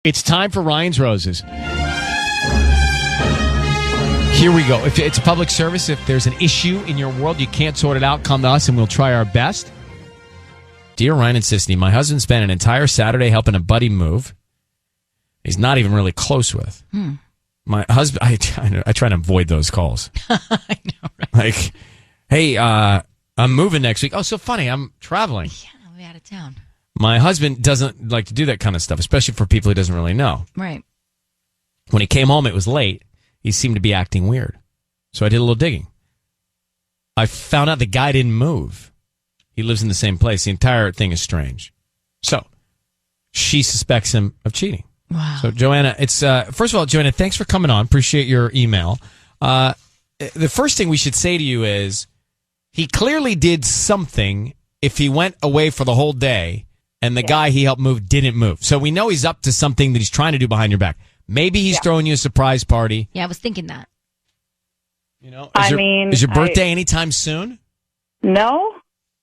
It's time for Ryan's Roses. Here we go. If it's a public service, if there's an issue in your world, you can't sort it out, come to us and we'll try our best. Dear Ryan and Sisney, my husband spent an entire Saturday helping a buddy move he's not even really close with. My husband, I try to avoid those calls. I know, right? Like, hey, I'm moving next week. Oh, so funny. I'm traveling. Yeah, I'll be out of town. My husband doesn't like to do that kind of stuff, especially for people he doesn't really know. Right. When he came home, it was late. He seemed to be acting weird. So I did a little digging. I found out the guy didn't move. He lives in the same place. The entire thing is strange. So she suspects him of cheating. Wow. So Joanna, it's first of all, Joanna, thanks for coming on. Appreciate your email. The first thing we should say to you is he clearly did something if he went away for the whole day and the guy he helped move didn't move. So we know he's up to something that he's trying to do behind your back. Maybe he's throwing you a surprise party. Yeah, I was thinking that. You know, is your birthday anytime soon? No.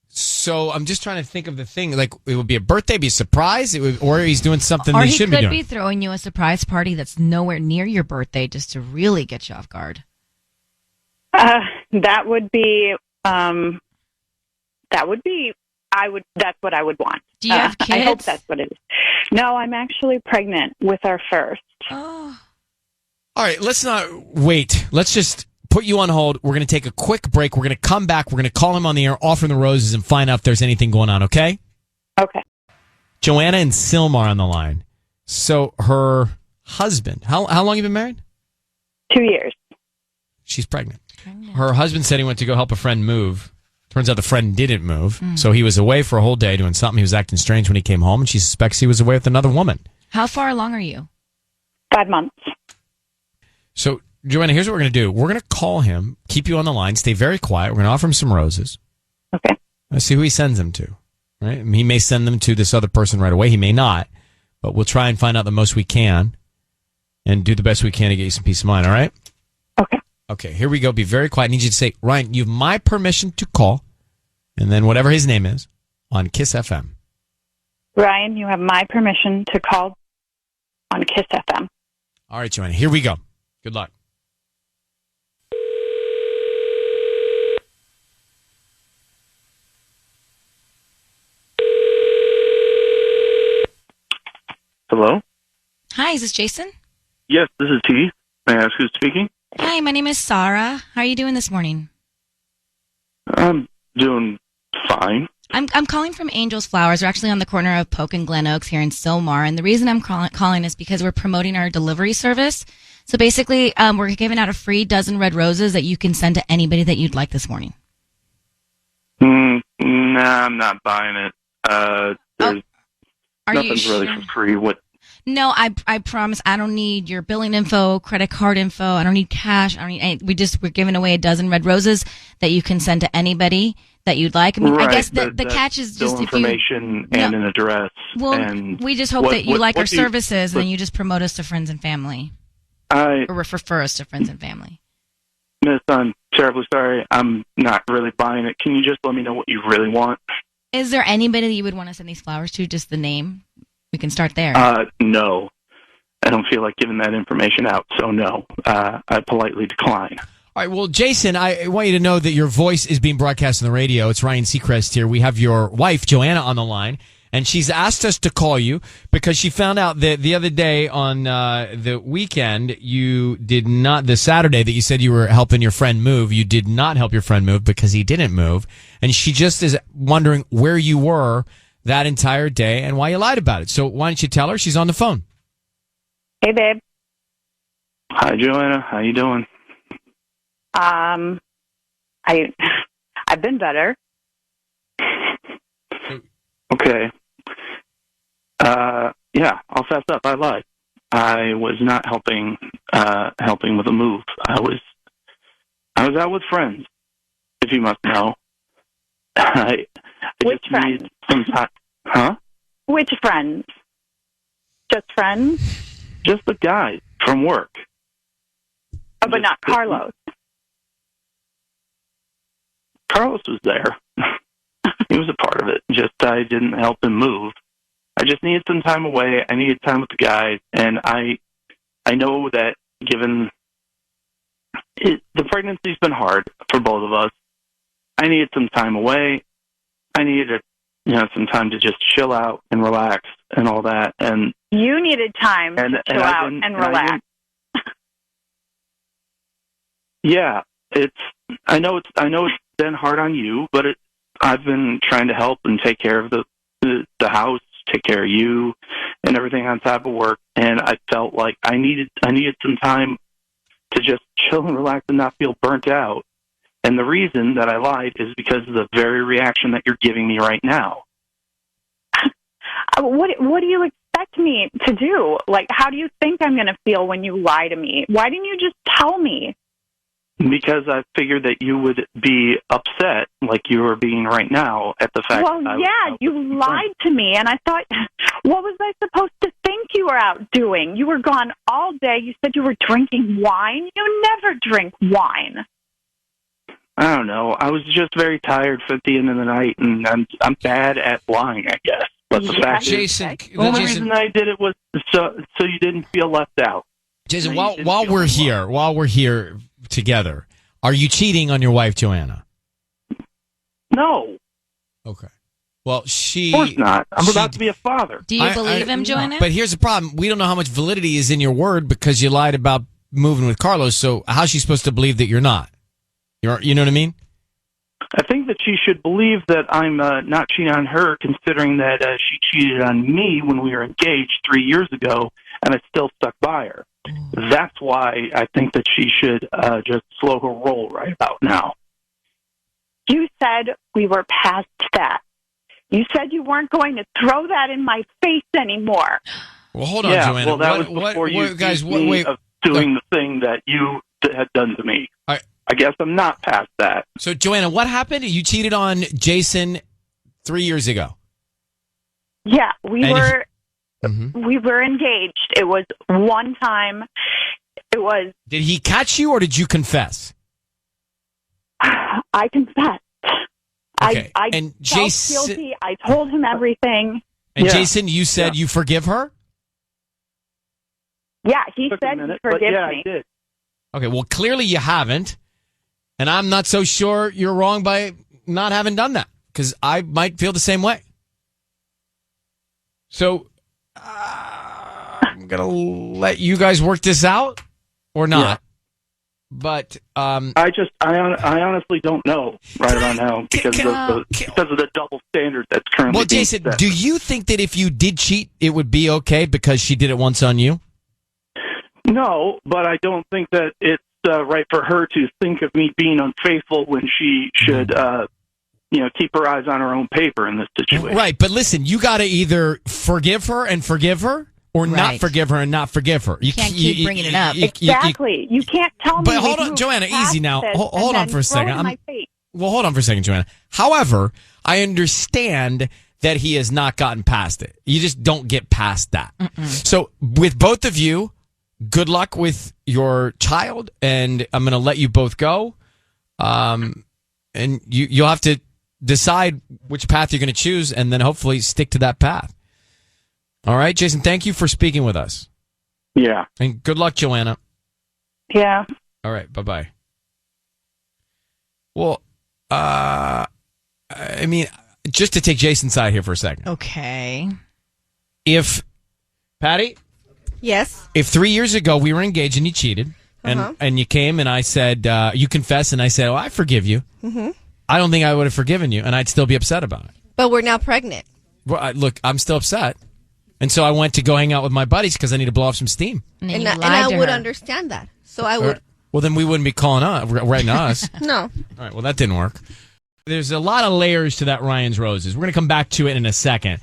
So I'm just trying to think of the thing. Like, it would be a birthday, be a surprise, or he's doing something that he shouldn't be doing. Or he could be throwing you a surprise party that's nowhere near your birthday just to really get you off guard. That would be. That's what I would want. Do you have kids? I hope that's what it is. No, I'm actually pregnant with our first. Oh. All right, let's not wait. Let's just put you on hold. We're going to take a quick break. We're going to come back. We're going to call him on the air, offer him the roses, and find out if there's anything going on, okay? Okay. Joanna and Silmar on the line. So her husband, how long you been married? 2 years. She's pregnant. Her husband said he went to go help a friend move. Turns out the friend didn't move. So he was away for a whole day doing something. He was acting strange when he came home, and she suspects he was away with another woman. How far along are you? 5 months. So, Joanna, here's what we're going to do. We're going to call him, keep you on the line, stay very quiet. We're going to offer him some roses. Okay. Let's see who he sends them to. Right? I mean, he may send them to this other person right away. He may not. But we'll try and find out the most we can and do the best we can to get you some peace of mind, all right? Okay. Okay, here we go. Be very quiet. I need you to say, Ryan, you have my permission to call, and then whatever his name is, on Kiss FM. Ryan, you have my permission to call on Kiss FM. All right, Joanna, here we go. Good luck. Hello? Hi, is this Jason? Yes, this is T. May I ask who's speaking? Hi, my name is Sarah. How are you doing this morning? I'm doing fine. I'm calling from Angel's Flowers. We're actually on the corner of Polk and Glen Oaks here in Silmar. And the reason I'm calling is because we're promoting our delivery service. So basically, we're giving out a free dozen red roses that you can send to anybody that you'd like this morning. Nah, I'm not buying it. There's nothing's sure? really for free. What? No, I promise I don't need your billing info, credit card info. I don't need cash. I don't need we're giving away a dozen red roses that you can send to anybody that you'd like. I mean, right, I guess the catch is just if you information and an address. Well, and we just hope that you like our services and then you just promote us to friends and family. Or refer us to friends and family. Miss, I'm terribly sorry. I'm not really buying it. Can you just let me know what you really want? Is there anybody that you would want to send these flowers to? Just the name? We can start there. No. I don't feel like giving that information out, so no. I politely decline. All right, well, Jason, I want you to know that your voice is being broadcast on the radio. It's Ryan Seacrest here. We have your wife, Joanna, on the line, and she's asked us to call you because she found out that the other day on the weekend, you did not, the Saturday that you said you were helping your friend move, you did not help your friend move because he didn't move, and she just is wondering where you were that entire day and why you lied about it. So why don't you tell her? She's on the phone. Hey, babe. Hi, Joanna. How you doing? I've been better. Okay. Yeah, I'll fess up. I lied. I was not helping with a move. I was out with friends, if you must know. Which friends? Huh? Which friends? Just friends? Just the guys from work. Oh, but not Carlos. Carlos was there. He was a part of it. Just I didn't help him move. I just needed some time away. I needed time with the guys, and I know that given the pregnancy's been hard for both of us, I needed some time away. I needed some time to just chill out and relax and all that. And you needed time to chill out and relax. Yeah, I know it's been hard on you, but I've been trying to help and take care of the house, take care of you, and everything on top of work. And I felt like I needed some time to just chill and relax and not feel burnt out. And the reason that I lied is because of the very reaction that you're giving me right now. What do you expect me to do? Like, how do you think I'm going to feel when you lie to me? Why didn't you just tell me? Because I figured that you would be upset, like you are being right now, at the fact that you lied to me, and I thought, what was I supposed to think you were out doing? You were gone all day. You said you were drinking wine. You never drink wine. I don't know. I was just very tired at the end of the night, and I'm bad at lying, I guess. But the fact is, the only reason I did it was so you didn't feel left out. Jason, while we're here together, are you cheating on your wife, Joanna? No. Okay. Well, of course not. I'm about to be a father. Do you believe him, Joanna? But here's the problem. We don't know how much validity is in your word because you lied about moving with Carlos. So how's she supposed to believe that you're not? You know what I mean? I think that she should believe that I'm not cheating on her, considering that she cheated on me when we were engaged 3 years ago, and I still stuck by her. That's why I think that she should just slow her roll right about now. You said we were past that. You said you weren't going to throw that in my face anymore. Well, hold on, Joanna. Well, that was before you accused me of doing the thing that you had done to me. I guess I'm not past that. So, Joanna, what happened? You cheated on Jason 3 years ago. Yeah, we were engaged. It was one time. It was. Did he catch you, or did you confess? I confessed. Okay. I and felt Jason, guilty. I told him everything. And Jason, you said you forgive her? Yeah, he said he forgives me. I did. Okay, well, clearly you haven't. And I'm not so sure you're wrong by not having done that, because I might feel the same way. So I'm going to let you guys work this out or not. Yeah. But I honestly don't know right about now because of the double standard that's currently being set. Well, Jason, do you think that if you did cheat, it would be okay because she did it once on you? No, but I don't think that it's right for her to think of me being unfaithful when she should, keep her eyes on her own paper in this situation. Right, but listen, you got to either forgive her and forgive her, or not forgive her and not forgive her. You can't keep bringing it up. Exactly. You can't tell me. But hold on, Joanna, easy now. Hold on for a second. Well, hold on for a second, Joanna. However, I understand that he has not gotten past it. You just don't get past that. So with both of you, good luck with your child, and I'm going to let you both go. And you'll have to decide which path you're going to choose, and then hopefully stick to that path. All right, Jason, thank you for speaking with us. Yeah. And good luck, Joanna. Yeah. All right, bye-bye. Well, I mean, just to take Jason's side here for a second. Okay. If, Patty? Yes. If 3 years ago we were engaged and you cheated, and you came and I said, you confessed, and I said, oh, I forgive you. Mm-hmm. I don't think I would have forgiven you, and I'd still be upset about it. But we're now pregnant. Well, look, I'm still upset. And so I went to go hang out with my buddies because I need to blow off some steam. And I would understand that. So I would. Well, then we wouldn't be writing to us. No. All right, well, that didn't work. There's a lot of layers to that Ryan's Roses. We're going to come back to it in a second.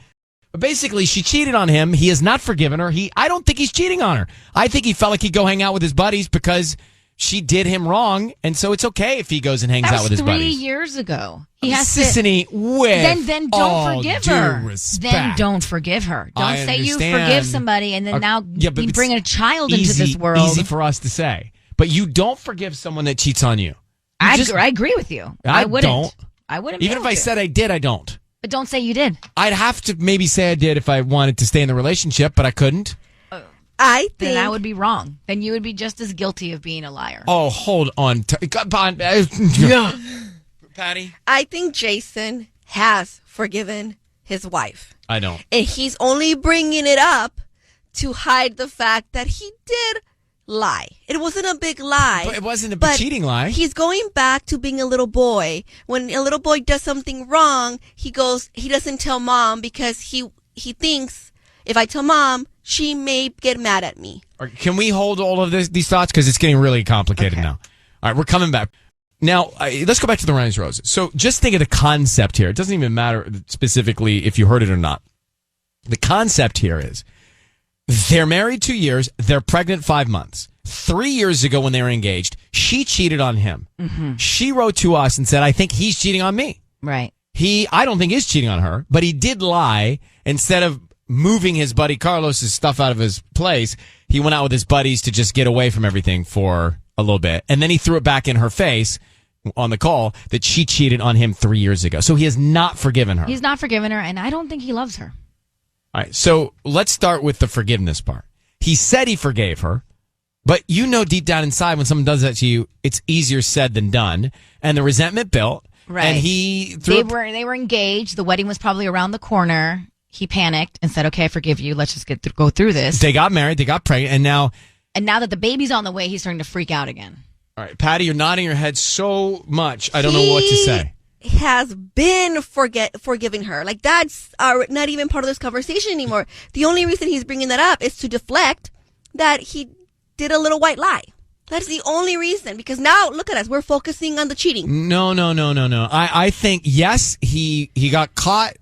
But basically, she cheated on him. He has not forgiven her. I don't think he's cheating on her. I think he felt like he'd go hang out with his buddies because she did him wrong, and so it's okay if he goes and hangs out with his buddies. 3 years ago. He has Sissany, then don't forgive her. Then don't forgive her. Don't say you forgive somebody and then now you bring a child into this world. Easy for us to say. But you don't forgive someone that cheats on you. I agree with you. I wouldn't. I wouldn't. Even if I said I did, I don't. But don't say you did. I'd have to maybe say I did if I wanted to stay in the relationship, but I couldn't. I think then I would be wrong. Then you would be just as guilty of being a liar. Oh, hold on. Yeah. Patty? I think Jason has forgiven his wife. I don't. And he's only bringing it up to hide the fact that he did lie. It wasn't a big lie. But it wasn't a big cheating lie. He's going back to being a little boy. When a little boy does something wrong, he doesn't tell mom because he thinks, if I tell mom, she may get mad at me. Can we hold all of these thoughts? Because it's getting really complicated now. All right, we're coming back. Now, let's go back to the Ryan's Roses. So just think of the concept here. It doesn't even matter specifically if you heard it or not. The concept here is they're married 2 years. They're pregnant 5 months. 3 years ago when they were engaged, she cheated on him. Mm-hmm. She wrote to us and said, I think he's cheating on me. Right. I don't think he's cheating on her, but he did lie. Instead of moving his buddy Carlos's stuff out of his place, he went out with his buddies to just get away from everything for a little bit. And then he threw it back in her face on the call that she cheated on him 3 years ago. So he has not forgiven her. He's not forgiven her, and I don't think he loves her. All right, so let's start with the forgiveness part. He said he forgave her, but you know deep down inside when someone does that to you, it's easier said than done. And the resentment built. Right. And he they were engaged. The wedding was probably around the corner. He panicked and said, okay, I forgive you. Let's just go through this. They got married. They got pregnant. And now that the baby's on the way, he's starting to freak out again. All right, Patty, you're nodding your head so much. I don't know what to say. Has been forgiving her. Like, that's not even part of this conversation anymore. The only reason he's bringing that up is to deflect that he did a little white lie. That's the only reason. Because now, look at us. We're focusing on the cheating. No. I think, yes, he got caught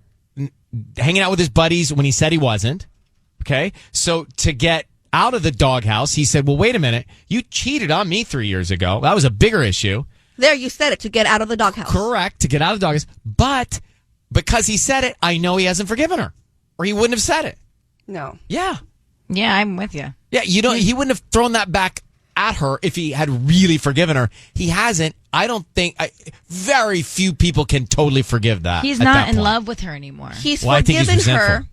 hanging out with his buddies when he said he wasn't. Okay? So to get out of the doghouse, he said, well, wait a minute. You cheated on me 3 years ago. That was a bigger issue. There, you said it, to get out of the doghouse. Correct, to get out of the doghouse. But because he said it, I know he hasn't forgiven her. Or he wouldn't have said it. No. Yeah. Yeah, I'm with you. Yeah, he wouldn't have thrown that back at her if he had really forgiven her. He hasn't. I don't think, very few people can totally forgive that. He's not in love with her anymore. He's forgiven her,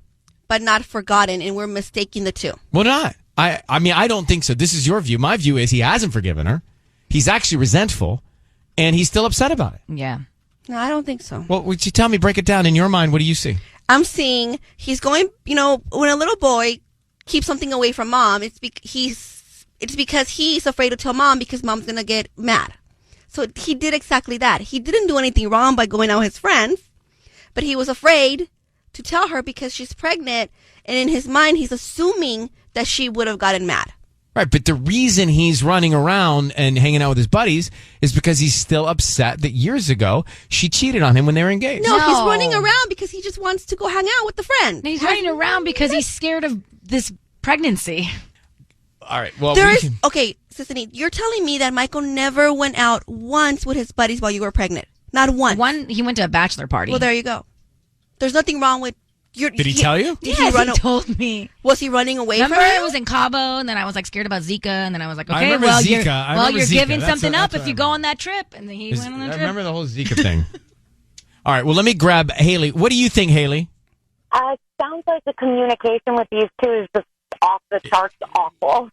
but not forgotten, and we're mistaking the two. Well, not. I mean, I don't think so. This is your view. My view is he hasn't forgiven her. He's actually resentful. And he's still upset about it. Yeah. No, I don't think so. Well, would you tell me, break it down in your mind? What do you see? I'm seeing he's going, when a little boy keeps something away from mom, it's because he's afraid to tell mom because mom's going to get mad. So he did exactly that. He didn't do anything wrong by going out with his friends, but he was afraid to tell her because she's pregnant. And in his mind, he's assuming that she would have gotten mad. Right, but the reason he's running around and hanging out with his buddies is because he's still upset that years ago she cheated on him when they were engaged. No, he's running around because he just wants to go hang out with the friend. He's running around because he's scared of this pregnancy. All right, well, okay, Sissany, you're telling me that Michael never went out once with his buddies while you were pregnant? Not once. He went to a bachelor party. Well, there you go. There's nothing wrong with... Did he tell you? Yes, he told me. Was he running away from you? I was in Cabo, and then I was like scared about Zika, and then I was like, okay, you're giving something up if you go on that trip. And then he went on that trip. I remember the whole Zika thing. All right, well, let me grab Haley. What do you think, Haley? Sounds like the communication with these two is just off the charts awful.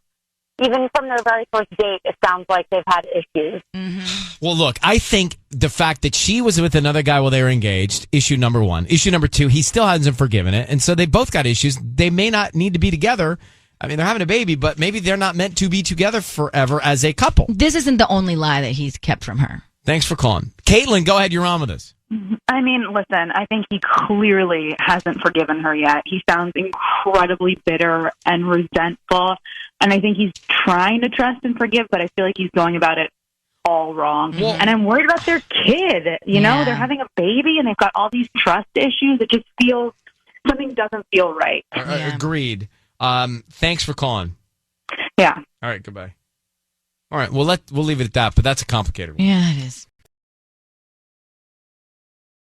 Even from their very first date, it sounds like they've had issues. Mm-hmm. Well, look, I think the fact that she was with another guy while they were engaged, issue number one. Issue number two, he still hasn't forgiven it. And so they both got issues. They may not need to be together. I mean, they're having a baby, but maybe they're not meant to be together forever as a couple. This isn't the only lie that he's kept from her. Thanks for calling. Caitlin, go ahead. You're on with us. I mean, listen, I think he clearly hasn't forgiven her yet. He sounds incredibly bitter and resentful. And I think he's trying to trust and forgive, but I feel like he's going about it all wrong. Well, and I'm worried about their kid. You know, they're having a baby and they've got all these trust issues. It just feels, something doesn't feel right. Agreed. Thanks for calling. Yeah. All right, goodbye. All right, we'll leave it at that, but that's a complicated one. Yeah, it is.